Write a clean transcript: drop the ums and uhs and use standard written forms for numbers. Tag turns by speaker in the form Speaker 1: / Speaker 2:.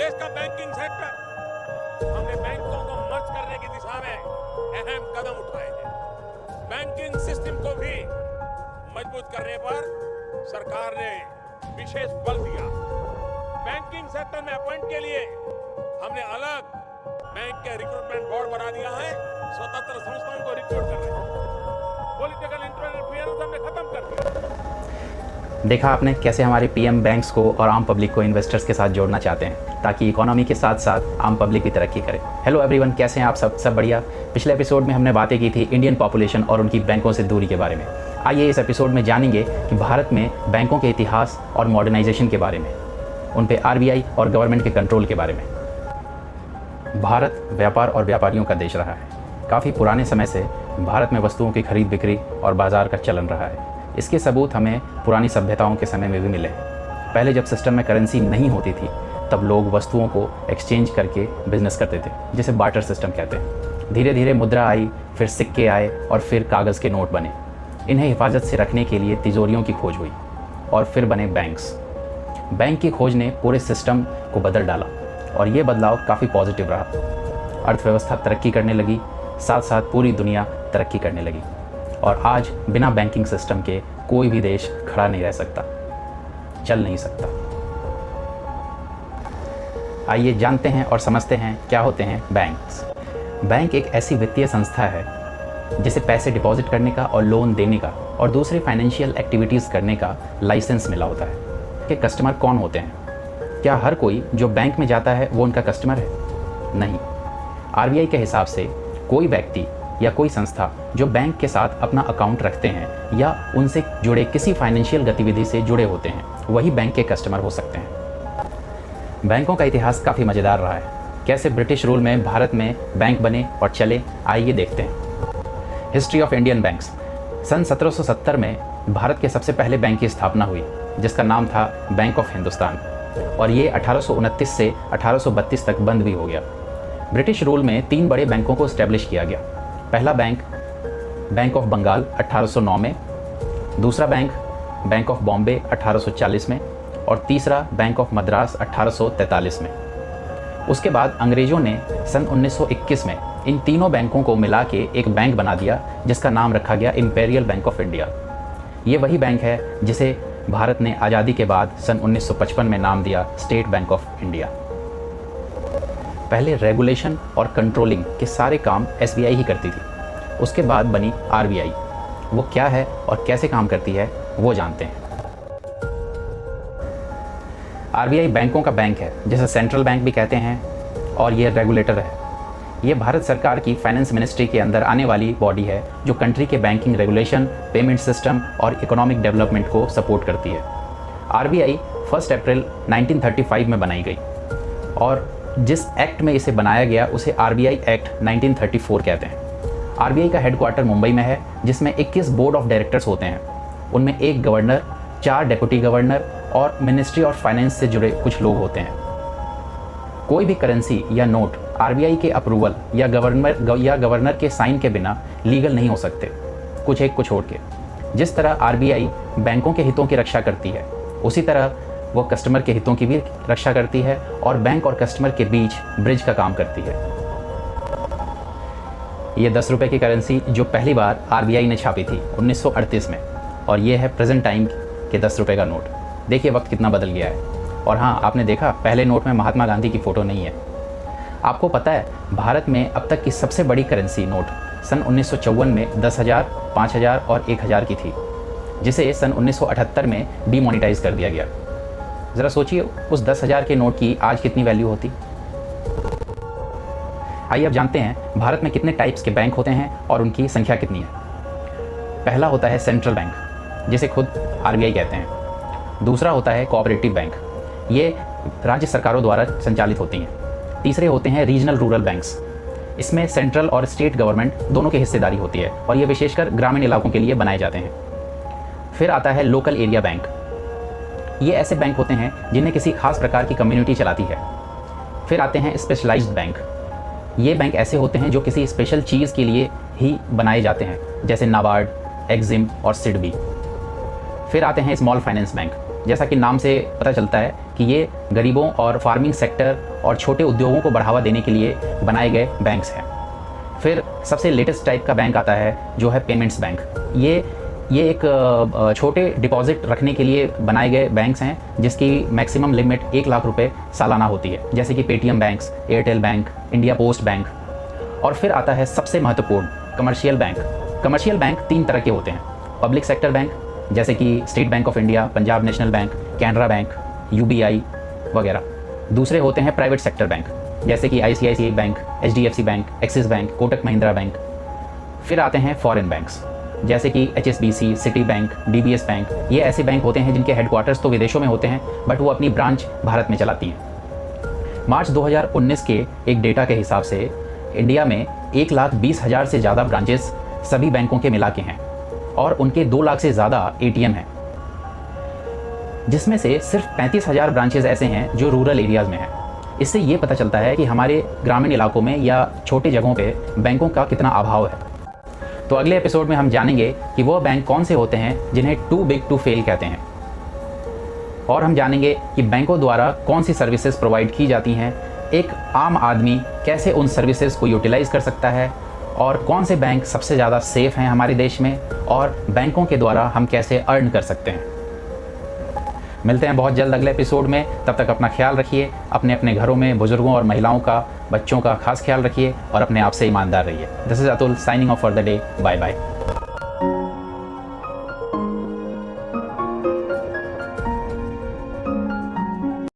Speaker 1: देश का banking sector, हमने बैंकों को मर्ज करने की दिशा में अहम कदम उठाए हैं। बैंकिंग सिस्टम को भी मजबूत करने पर सरकार ने विशेष बल दिया। बैंकिंग सेक्टर में अपॉइंट के लिए हमने अलग बैंक के रिक्रूटमेंट बोर्ड बना दिया है। स्वतंत्र संस्थाओं को रिक्रूट कर रहे हैं। पॉलिटिकल इंटरफेरेंस हमने खत्म कर दिया।
Speaker 2: देखा आपने कैसे हमारे पीएम बैंक्स को और आम पब्लिक को इन्वेस्टर्स के साथ जोड़ना चाहते हैं ताकि इकोनॉमी के साथ साथ आम पब्लिक भी तरक्की करे। हेलो एवरीवन, कैसे हैं आप सब बढ़िया। पिछले एपिसोड में हमने बातें की थी इंडियन पॉपुलेशन और उनकी बैंकों से दूरी के बारे में। आइए इस एपिसोड में जानेंगे कि भारत में बैंकों के इतिहास और मॉडर्नाइजेशन के बारे में, उन पे आरबीआई और गवर्नमेंट के कंट्रोल के बारे में। भारत व्यापार और व्यापारियों का देश रहा है। काफ़ी पुराने समय से भारत में वस्तुओं की खरीद बिक्री और बाजार का चलन रहा है। इसके सबूत हमें पुरानी सभ्यताओं के समय में भी मिले हैं। पहले जब सिस्टम में करेंसी नहीं होती थी तब लोग वस्तुओं को एक्सचेंज करके बिजनेस करते थे, जिसे बार्टर सिस्टम कहते हैं। धीरे धीरे मुद्रा आई, फिर सिक्के आए और फिर कागज़ के नोट बने। इन्हें हिफाजत से रखने के लिए तिजोरियों की खोज हुई और फिर बने बैंक्स। बैंक की खोज ने पूरे सिस्टम को बदल डाला और ये बदलाव काफ़ी पॉजिटिव रहा। अर्थव्यवस्था तरक्की करने लगी, साथ साथ पूरी दुनिया तरक्की करने लगी और आज बिना बैंकिंग सिस्टम के कोई भी देश खड़ा नहीं रह सकता, चल नहीं सकता। आइए जानते हैं और समझते हैं क्या होते हैं बैंक्स। बैंक एक ऐसी वित्तीय संस्था है जिसे पैसे डिपॉजिट करने का और लोन देने का और दूसरी फाइनेंशियल एक्टिविटीज़ करने का लाइसेंस मिला होता है। कि कस्टमर कौन होते हैं? क्या हर कोई जो बैंक में जाता है वो उनका कस्टमर है? नहीं। आरबीआई के हिसाब से कोई व्यक्ति या कोई संस्था जो बैंक के साथ अपना अकाउंट रखते हैं या उनसे जुड़े किसी फाइनेंशियल गतिविधि से जुड़े होते हैं वही बैंक के कस्टमर हो सकते हैं। बैंकों का इतिहास काफ़ी मज़ेदार रहा है। कैसे ब्रिटिश रूल में भारत में बैंक बने और चले, आइए देखते हैं। History of Indian banks. सन 1770 में भारत के सबसे पहले बैंक की स्थापना हुई जिसका नाम था बैंक ऑफ हिंदुस्तान और ये 1829 से 1832 तक बंद भी हो गया। ब्रिटिश रूल में 3 बड़े बैंकों को इस्टेब्लिश किया गया। पहला बैंक बैंक ऑफ बंगाल 1809 में, दूसरा बैंक बैंक ऑफ बॉम्बे 1840 में और तीसरा बैंक ऑफ मद्रास 1843 में। उसके बाद अंग्रेज़ों ने सन 1921 में इन तीनों बैंकों को मिला के एक बैंक बना दिया जिसका नाम रखा गया इंपीरियल बैंक ऑफ इंडिया। ये वही बैंक है जिसे भारत ने आज़ादी के बाद सन 1955 में नाम दिया स्टेट बैंक ऑफ इंडिया। पहले रेगुलेशन और कंट्रोलिंग के सारे काम एसबीआई ही करती थी। उसके बाद बनी आरबीआई। वो क्या है और कैसे काम करती है वो जानते हैं। आरबीआई बैंकों का बैंक है जिसे सेंट्रल बैंक भी कहते हैं और ये रेगुलेटर है। ये भारत सरकार की फाइनेंस मिनिस्ट्री के अंदर आने वाली बॉडी है जो कंट्री के बैंकिंग रेगुलेशन, पेमेंट सिस्टम और इकोनॉमिक डेवलपमेंट को सपोर्ट करती है। आरबीआई 1 अप्रैल 1935 में बनाई गई और जिस एक्ट में इसे बनाया गया उसे आरबीआई एक्ट 1934 कहते हैं। आरबीआई का हेडक्वार्टर मुंबई में है जिसमें 21 बोर्ड ऑफ डायरेक्टर्स होते हैं। उनमें 1 गवर्नर, 4 डेप्यूटी गवर्नर और मिनिस्ट्री ऑफ फाइनेंस से जुड़े कुछ लोग होते हैं। कोई भी करेंसी या नोट आरबीआई के अप्रूवल या गवर्नर के साइन के बिना लीगल नहीं हो सकते, कुछ एक को छोड़ के। जिस तरह आरबीआई बैंकों के हितों की रक्षा करती है उसी तरह वो कस्टमर के हितों की भी रक्षा करती है और बैंक और कस्टमर के बीच ब्रिज का काम करती है। ये 10 रुपये की करेंसी जो पहली बार आरबीआई ने छापी थी 1938 में और ये है प्रेजेंट टाइम के 10 रुपये का नोट। देखिए वक्त कितना बदल गया है। और हाँ, आपने देखा पहले नोट में महात्मा गांधी की फ़ोटो नहीं है। आपको पता है भारत में अब तक की सबसे बड़ी करेंसी नोट सन 1954 में 10,000, 5,000 और 1,000 की थी जिसे सन 1978 में डीमोनेटाइज कर दिया गया। ज़रा सोचिए उस 10,000 के नोट की आज कितनी वैल्यू होती। आइए अब जानते हैं भारत में कितने टाइप्स के बैंक होते हैं और उनकी संख्या कितनी है। पहला होता है सेंट्रल बैंक जिसे खुद आरबीआई कहते हैं। दूसरा होता है कोऑपरेटिव बैंक, ये राज्य सरकारों द्वारा संचालित होती हैं। तीसरे होते हैं रीजनल रूरल बैंक्स, इसमें सेंट्रल और स्टेट गवर्नमेंट दोनों की हिस्सेदारी होती है और ये विशेषकर ग्रामीण इलाकों के लिए बनाए जाते हैं। फिर आता है लोकल एरिया बैंक। ये ऐसे बैंक होते हैं जिन्हें किसी खास प्रकार की कम्युनिटी चलाती है। फिर आते हैं स्पेशलाइज्ड बैंक। ये बैंक ऐसे होते हैं जो किसी स्पेशल चीज़ के लिए ही बनाए जाते हैं जैसे नाबार्ड, एक्जिम और सिडबी। फिर आते हैं स्मॉल फाइनेंस बैंक। जैसा कि नाम से पता चलता है कि ये गरीबों और फार्मिंग सेक्टर और छोटे उद्योगों को बढ़ावा देने के लिए बनाए गए बैंक्स हैं। फिर सबसे लेटेस्ट टाइप का बैंक आता है जो है पेमेंट्स बैंक। ये एक छोटे डिपॉजिट रखने के लिए बनाए गए बैंक्स हैं जिसकी मैक्सिमम लिमिट 1 लाख रुपए सालाना होती है, जैसे कि Paytm banks, Airtel bank, India post bank. और फिर आता है सबसे महत्वपूर्ण कमर्शियल बैंक। कमर्शियल बैंक 3 तरह के होते हैं। पब्लिक सेक्टर बैंक जैसे कि state bank of India, Punjab national bank, Canara bank, UBI वगैरह। दूसरे होते हैं प्राइवेट सेक्टर बैंक जैसे कि ICICI bank, HDFC bank, axis bank, Kotak Mahindra bank. फिर आते हैं फॉरेन बैंक्स जैसे कि HSBC, city bank, DBS bank. ये ऐसे बैंक होते हैं जिनके हेडक्वार्टर्स तो विदेशों में होते हैं बट वो अपनी ब्रांच भारत में चलाती हैं। मार्च 2019 के एक डेटा के हिसाब से इंडिया में 1,20,000 से ज़्यादा ब्रांचेस सभी बैंकों के मिला के हैं और उनके 2 लाख से ज़्यादा एटीएम हैं, जिसमें से सिर्फ 35,000 ब्रांचेस ऐसे हैं जो रूरल एरियाज़ में हैं। इससे ये पता चलता है कि हमारे ग्रामीण इलाकों में या छोटे जगहों पे बैंकों का कितना अभाव है। तो अगले एपिसोड में हम जानेंगे कि वो बैंक कौन से होते हैं जिन्हें टू बिग टू फेल कहते हैं, और हम जानेंगे कि बैंकों द्वारा कौन सी सर्विसेज प्रोवाइड की जाती हैं, एक आम आदमी कैसे उन सर्विसेज को यूटिलाइज कर सकता है, और कौन से बैंक सबसे ज़्यादा सेफ हैं हमारे देश में, और बैंकों के द्वारा हम कैसे अर्न कर सकते हैं। मिलते हैं बहुत जल्द अगले एपिसोड में। तब तक अपना ख्याल रखिए, अपने अपने घरों में बुजुर्गों और महिलाओं का, बच्चों का खास ख्याल रखिए और अपने आप से ईमानदार रहिए। This is Atul signing off for the day. Bye bye.